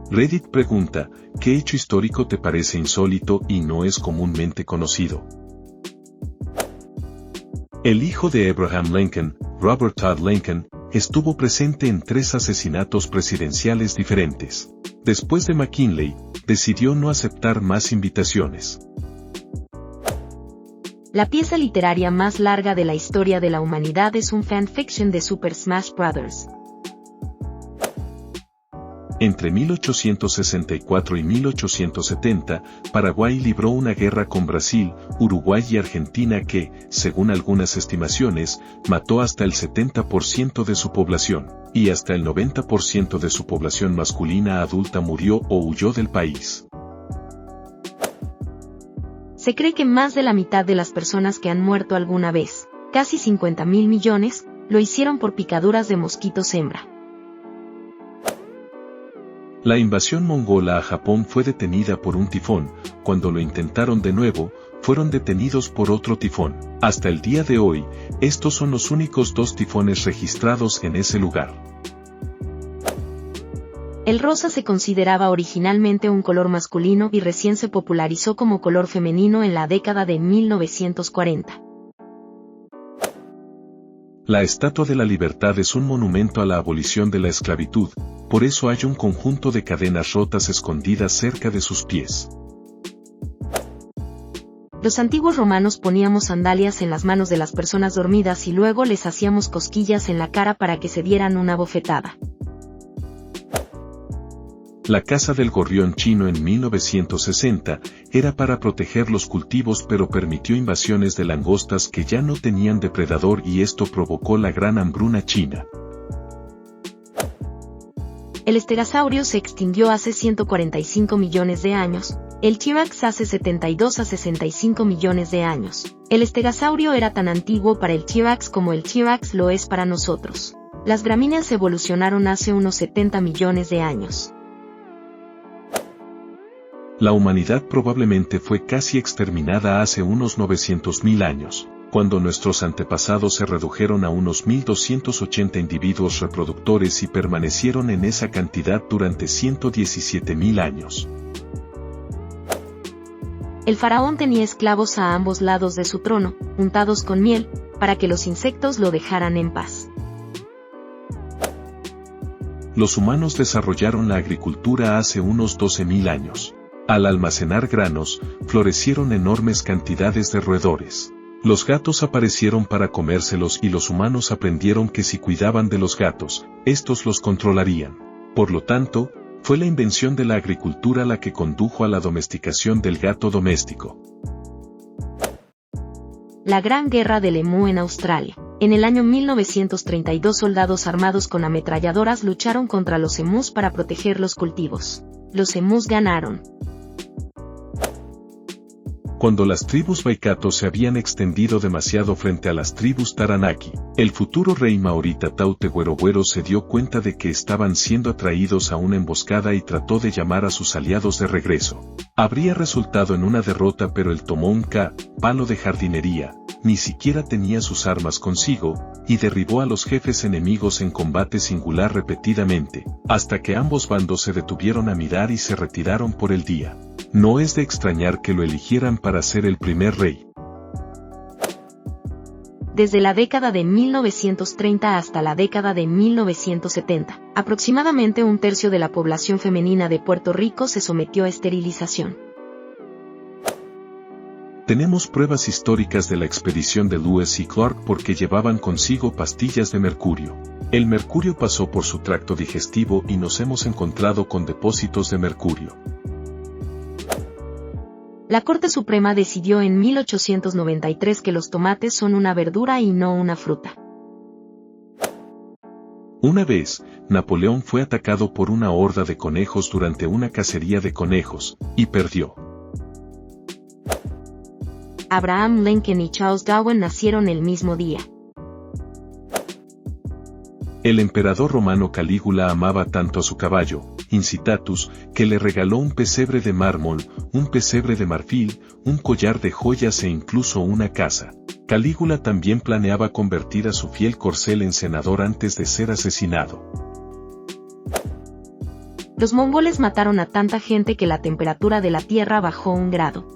Reddit pregunta, ¿qué hecho histórico te parece insólito y no es comúnmente conocido? El hijo de Abraham Lincoln, Robert Todd Lincoln, estuvo presente en 3 asesinatos presidenciales diferentes. Después de McKinley, decidió no aceptar más invitaciones. La pieza literaria más larga de la historia de la humanidad es un fanfiction de Super Smash Bros. Entre 1864 y 1870, Paraguay libró una guerra con Brasil, Uruguay y Argentina que, según algunas estimaciones, mató hasta el 70% de su población, y hasta el 90% de su población masculina adulta murió o huyó del país. Se cree que más de la mitad de las personas que han muerto alguna vez, casi 50.000 millones, lo hicieron por picaduras de mosquitos hembra. La invasión mongola a Japón fue detenida por un tifón. Cuando lo intentaron de nuevo, fueron detenidos por otro tifón. Hasta el día de hoy, estos son los únicos 2 tifones registrados en ese lugar. El rosa se consideraba originalmente un color masculino y recién se popularizó como color femenino en la década de 1940. La Estatua de la Libertad es un monumento a la abolición de la esclavitud, por eso hay un conjunto de cadenas rotas escondidas cerca de sus pies. Los antiguos romanos poníamos sandalias en las manos de las personas dormidas y luego les hacíamos cosquillas en la cara para que se dieran una bofetada. La caza del gorrión chino en 1960 era para proteger los cultivos, pero permitió invasiones de langostas que ya no tenían depredador y esto provocó la gran hambruna china. El estegosaurio se extinguió hace 145 millones de años, el T-Rex hace 72 a 65 millones de años. El estegosaurio era tan antiguo para el T-Rex como el T-Rex lo es para nosotros. Las gramíneas evolucionaron hace unos 70 millones de años. La humanidad probablemente fue casi exterminada hace unos 900.000 años, cuando nuestros antepasados se redujeron a unos 1.280 individuos reproductores y permanecieron en esa cantidad durante 117.000 años. El faraón tenía esclavos a ambos lados de su trono, untados con miel, para que los insectos lo dejaran en paz. Los humanos desarrollaron la agricultura hace unos 12.000 años. Al almacenar granos, florecieron enormes cantidades de roedores. Los gatos aparecieron para comérselos y los humanos aprendieron que si cuidaban de los gatos, estos los controlarían. Por lo tanto, fue la invención de la agricultura la que condujo a la domesticación del gato doméstico. La Gran Guerra del Emú en Australia. En el año 1932 soldados armados con ametralladoras lucharon contra los emús para proteger los cultivos. Los emús ganaron. Cuando las tribus Waikato se habían extendido demasiado frente a las tribus Taranaki, el futuro rey maorí Tatau Te Weroweero se dio cuenta de que estaban siendo atraídos a una emboscada y trató de llamar a sus aliados de regreso. Habría resultado en una derrota, pero él tomó un palo de jardinería, ni siquiera tenía sus armas consigo, y derribó a los jefes enemigos en combate singular repetidamente, hasta que ambos bandos se detuvieron a mirar y se retiraron por el día. No es de extrañar que lo eligieran para ser el primer rey. Desde la década de 1930 hasta la década de 1970, aproximadamente un tercio de la población femenina de Puerto Rico se sometió a esterilización. Tenemos pruebas históricas de la expedición de Lewis y Clark porque llevaban consigo pastillas de mercurio. El mercurio pasó por su tracto digestivo y nos hemos encontrado con depósitos de mercurio. La Corte Suprema decidió en 1893 que los tomates son una verdura y no una fruta. Una vez, Napoleón fue atacado por una horda de conejos durante una cacería de conejos, y perdió. Abraham Lincoln y Charles Darwin nacieron el mismo día. El emperador romano Calígula amaba tanto a su caballo, Incitatus, que le regaló un pesebre de mármol, un pesebre de marfil, un collar de joyas e incluso una casa. Calígula también planeaba convertir a su fiel corcel en senador antes de ser asesinado. Los mongoles mataron a tanta gente que la temperatura de la Tierra bajó 1 grado.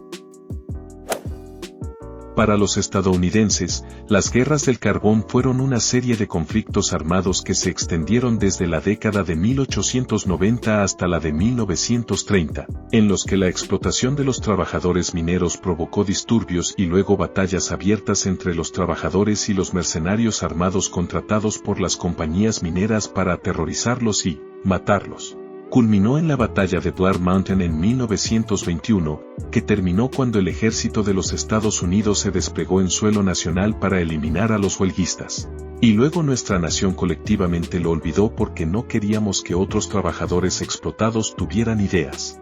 Para los estadounidenses, las guerras del carbón fueron una serie de conflictos armados que se extendieron desde la década de 1890 hasta la de 1930, en los que la explotación de los trabajadores mineros provocó disturbios y luego batallas abiertas entre los trabajadores y los mercenarios armados contratados por las compañías mineras para aterrorizarlos y matarlos. Culminó en la batalla de Blair Mountain en 1921, que terminó cuando el ejército de los Estados Unidos se desplegó en suelo nacional para eliminar a los huelguistas. Y luego nuestra nación colectivamente lo olvidó porque no queríamos que otros trabajadores explotados tuvieran ideas.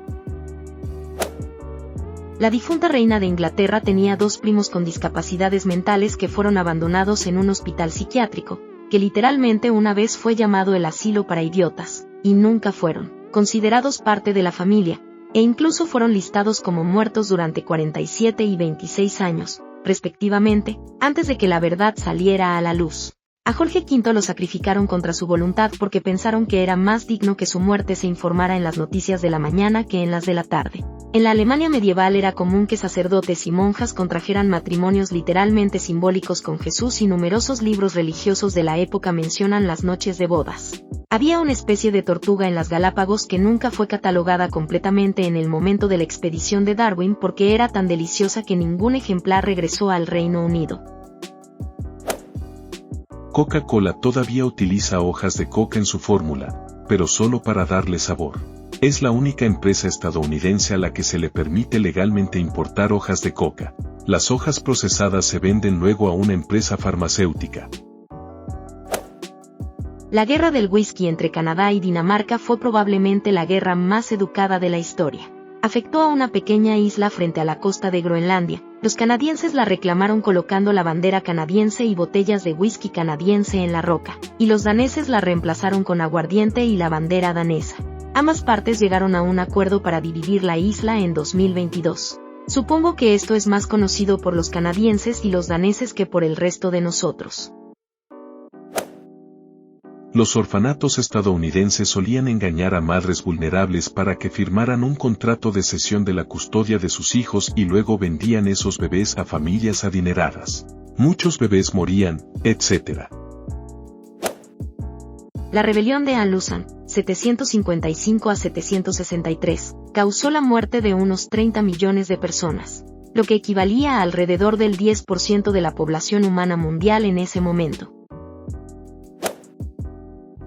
La difunta reina de Inglaterra tenía 2 primos con discapacidades mentales que fueron abandonados en un hospital psiquiátrico, que literalmente una vez fue llamado el asilo para idiotas, y nunca fueron considerados parte de la familia, e incluso fueron listados como muertos durante 47 y 26 años, respectivamente, antes de que la verdad saliera a la luz. A Jorge V lo sacrificaron contra su voluntad porque pensaron que era más digno que su muerte se informara en las noticias de la mañana que en las de la tarde. En la Alemania medieval era común que sacerdotes y monjas contrajeran matrimonios literalmente simbólicos con Jesús y numerosos libros religiosos de la época mencionan las noches de bodas. Había una especie de tortuga en las Galápagos que nunca fue catalogada completamente en el momento de la expedición de Darwin porque era tan deliciosa que ningún ejemplar regresó al Reino Unido. Coca-Cola todavía utiliza hojas de coca en su fórmula, pero solo para darle sabor. Es la única empresa estadounidense a la que se le permite legalmente importar hojas de coca. Las hojas procesadas se venden luego a una empresa farmacéutica. La guerra del whisky entre Canadá y Dinamarca fue probablemente la guerra más educada de la historia. Afectó a una pequeña isla frente a la costa de Groenlandia. Los canadienses la reclamaron colocando la bandera canadiense y botellas de whisky canadiense en la roca, y los daneses la reemplazaron con aguardiente y la bandera danesa. Ambas partes llegaron a un acuerdo para dividir la isla en 2022. Supongo que esto es más conocido por los canadienses y los daneses que por el resto de nosotros. Los orfanatos estadounidenses solían engañar a madres vulnerables para que firmaran un contrato de cesión de la custodia de sus hijos y luego vendían esos bebés a familias adineradas. Muchos bebés morían, etc. La rebelión de An-Lushan, 755 a 763, causó la muerte de unos 30 millones de personas, lo que equivalía a alrededor del 10% de la población humana mundial en ese momento.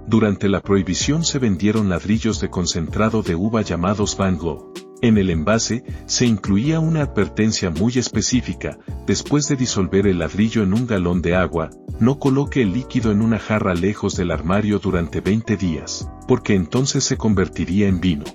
Durante la prohibición se vendieron ladrillos de concentrado de uva llamados Van Gogh. En el envase, se incluía una advertencia muy específica: después de disolver el ladrillo en un galón de agua, no coloque el líquido en una jarra lejos del armario durante 20 días, porque entonces se convertiría en vino.